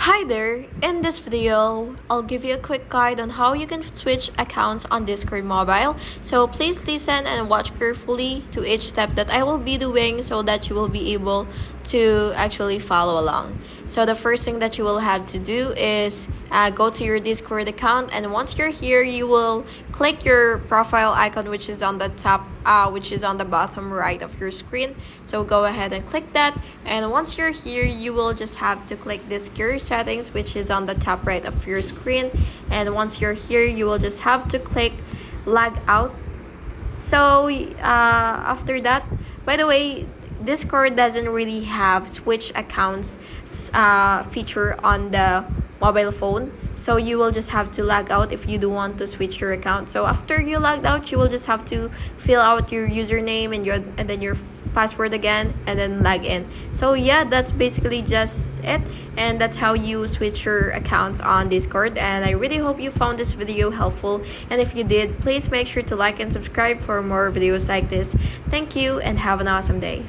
Hi there! In this video, I'll give you a quick guide on how you can switch accounts on Discord Mobile. So please listen and watch carefully to each step that I will be doing so that you will be able to actually follow along. So the first thing that you will have to do is go to your Discord account, and once you're here, you will click your profile icon, which is on the top, which is on the bottom right of your screen. So go ahead and click that, and once you're here, you will just have to click this security settings, which is on the top right of your screen. And once you're here, you will just have to click log out. So after that, by the way, Discord doesn't really have switch accounts feature on the mobile phone. So you will just have to log out if you do want to switch your account. So after you logged out, you will just have to fill out your username and then your password again, and then log in. So yeah, that's basically just it, and that's how you switch your accounts on Discord. And I really hope you found this video helpful, and if you did, please make sure to like and subscribe for more videos like this. Thank you and have an awesome day.